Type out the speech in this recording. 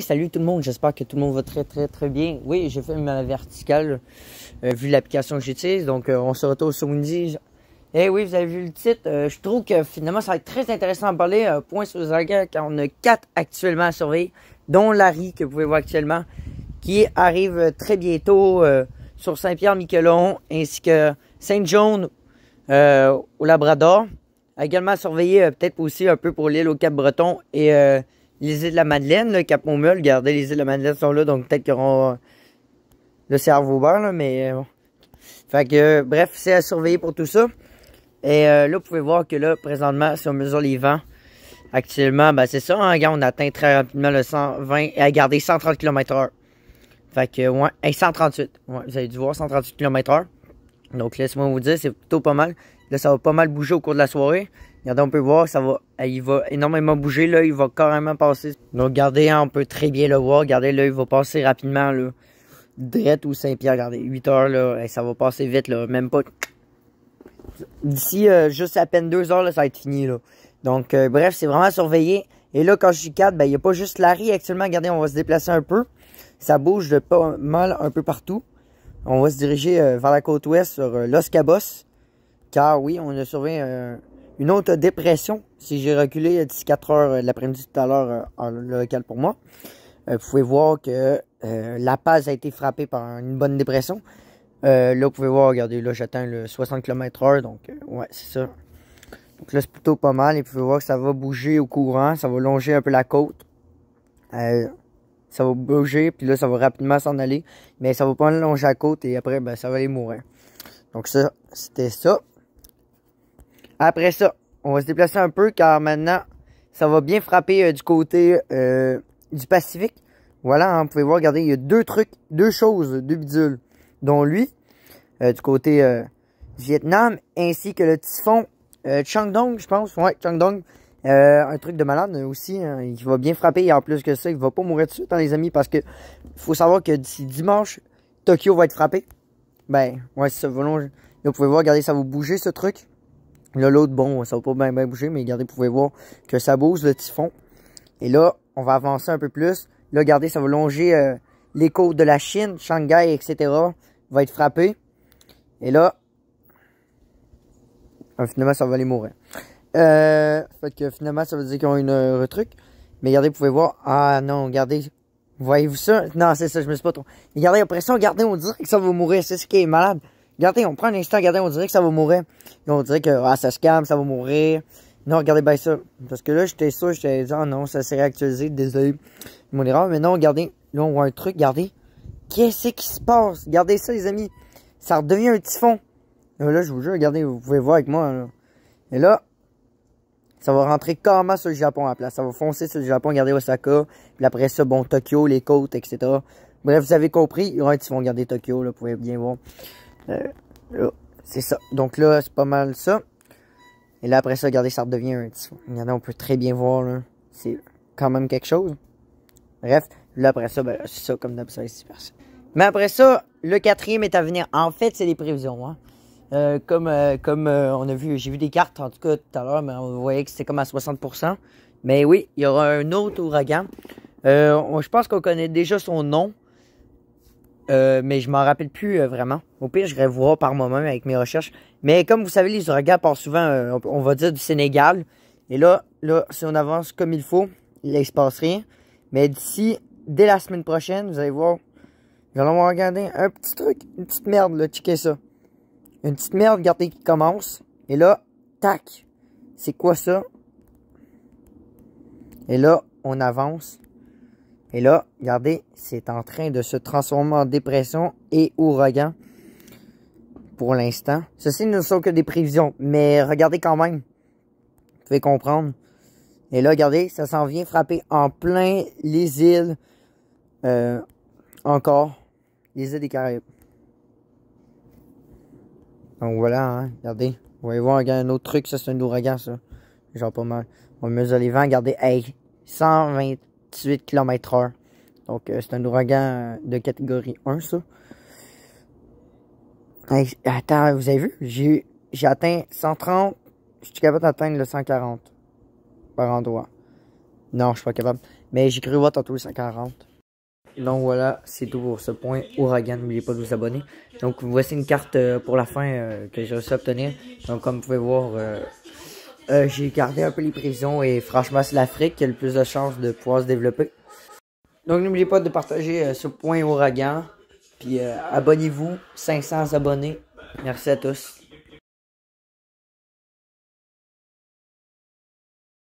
Salut tout le monde, j'espère que tout le monde va très bien. Oui, j'ai fait ma verticale vu l'application que j'utilise, donc on se retrouve sur Windy. Eh oui, vous avez vu le titre, je trouve que finalement ça va être très intéressant à parler, point sur les arguments, car on a 4 actuellement à surveiller, dont Larry que vous pouvez voir actuellement, qui arrive très bientôt sur Saint-Pierre-Miquelon, ainsi que Saint-John au Labrador. Également à surveiller peut-être aussi un peu pour l'île au Cap-Breton et les îles de la Madeleine, le Cap-Momule. Regardez, les îles de la Madeleine sont là, donc peut-être qu'ils auront le cerveau ouvert, là, mais bon. Fait que, bref, c'est à surveiller pour tout ça. Et là, vous pouvez voir que là, présentement, si on mesure les vents, actuellement, ben c'est ça, hein, regarde, on atteint très rapidement le 120 et à garder 130 km/h. Fait que, ouais, et 138. Ouais, vous avez dû voir 138 km/h. Donc, laissez-moi vous dire, c'est plutôt pas mal. Là, ça va pas mal bouger au cours de la soirée. Regardez, on peut voir, il va énormément bouger. Là, il va carrément passer. Donc, regardez, hein, on peut très bien le voir. Regardez, là, il va passer rapidement, là. Drette ou Saint-Pierre, regardez, 8 heures, là. Et ça va passer vite, là. Même pas. D'ici, juste à peine 2 heures, là, ça va être fini, là. Donc, bref, c'est vraiment à surveiller. Et là, quand je suis 4, ben, il n'y a pas juste Larry actuellement. Regardez, on va se déplacer un peu. Ça bouge de pas mal un peu partout. On va se diriger vers la côte ouest sur Los Cabos. Car oui, on a surveillé une autre dépression. Si j'ai reculé d'ici 4 heures de l'après-midi tout à l'heure en local pour moi. Vous pouvez voir que La Paz a été frappée par une bonne dépression. Là, vous pouvez voir, regardez, là j'atteins le 60 km/h. Donc, ouais, c'est ça. Donc là, c'est plutôt pas mal. Et vous pouvez voir que ça va bouger au courant. Ça va longer un peu la côte. Ça va bouger, puis là, ça va rapidement s'en aller. Mais ça va pas longer la côte et après, ben, ça va aller mourir. Donc ça, c'était ça. Après ça, on va se déplacer un peu car maintenant, ça va bien frapper du côté du Pacifique. Voilà, hein, vous pouvez voir, regardez, il y a deux choses, deux bidules, dont lui, du côté du Vietnam, ainsi que le typhon Chandong, je pense. Ouais, Chandong. Un truc de malade aussi, hein, il va bien frapper et en plus que ça, il va pas mourir tout de suite, hein, les amis, parce que faut savoir que d'ici dimanche, Tokyo va être frappé. Ben, ouais, c'est ça, là, vous pouvez voir, regardez, ça va bouger ce truc. Là, l'autre, bon, ça va pas bien bouger, mais regardez, vous pouvez voir que ça bouge, le typhon. Et là, on va avancer un peu plus. Là, regardez, ça va longer les côtes de la Chine, Shanghai, etc. Va être frappé. Et là, finalement, ça va aller mourir. Fait que finalement, ça veut dire qu'ils ont une truc. Mais regardez, vous pouvez voir. Ah non, regardez. Voyez-vous ça? Non, c'est ça, je me suis pas trop. Regardez, après ça, regardez, on dirait que ça va mourir. C'est ce qui est malade. Regardez, on prend un instant, regardez, on dirait que ça va mourir. Et on dirait que ça se calme, ça va mourir. Non, regardez bien ça. Parce que là, j'étais sûr, j'étais dit, ah non, ça s'est réactualisé, désolé. Mon erreur. Mais non, regardez, là, on voit un truc, regardez. Qu'est-ce qui se passe? Regardez ça, les amis. Ça redevient un typhon. Là, je vous jure, regardez, vous pouvez voir avec moi. Là. Et là, ça va rentrer carrément sur le Japon à la place. Ça va foncer sur le Japon, regardez Osaka. Puis après ça, bon, Tokyo, les côtes, etc. Bref, vous avez compris. Il y aura un typhon, regardez Tokyo, là, vous pouvez bien voir. Là, c'est ça. Donc là, c'est pas mal ça. Et là, après ça, regardez, ça redevient un typhon. Regardez, on peut très bien voir, là. C'est quand même quelque chose. Bref, là, après ça, ben, c'est ça, comme d'habitude, c'est super. Mais après ça, le 4e est à venir. En fait, c'est des prévisions, hein. Comme on a vu, j'ai vu des cartes, en tout cas, tout à l'heure, mais on voyait que c'était comme à 60%. Mais oui, il y aura un autre ouragan. Je pense qu'on connaît déjà son nom. Mais je m'en rappelle plus vraiment. Au pire, je vais voir par moi-même avec mes recherches. Mais comme vous savez, les ouragans partent souvent, on va dire, du Sénégal. Et là, si on avance comme il faut, il ne se passe rien. Mais dès la semaine prochaine, vous allez voir, nous allons regarder un petit truc, une petite merde, là, checkez ça. Une petite merde, regardez, qui commence. Et là, tac. C'est quoi ça? Et là, on avance. Et là, regardez, c'est en train de se transformer en dépression et ouragan pour l'instant. Ceci ne sont que des prévisions, mais regardez quand même. Vous pouvez comprendre. Et là, regardez, ça s'en vient frapper en plein les îles. Encore, les îles des Caraïbes. Donc voilà, hein, regardez. Vous voyez voir, regardez, un autre truc, ça c'est un ouragan, ça. Genre pas mal. On mesure les vents, regardez, hey, 128 km/h. Donc, c'est un ouragan de catégorie 1, ça. Hey, attends, vous avez vu? J'ai atteint 130. Je suis capable d'atteindre le 140 par endroit. Non, je suis pas capable. Mais j'ai cru voir tantôt 140. Donc voilà, c'est tout pour ce point Ouragan. N'oubliez pas de vous abonner. Donc voici une carte pour la fin que j'ai réussi à obtenir. Donc comme vous pouvez voir, j'ai gardé un peu les prisons et franchement c'est l'Afrique qui a le plus de chances de pouvoir se développer. Donc n'oubliez pas de partager ce point Ouragan. Puis abonnez-vous, 500 abonnés. Merci à tous.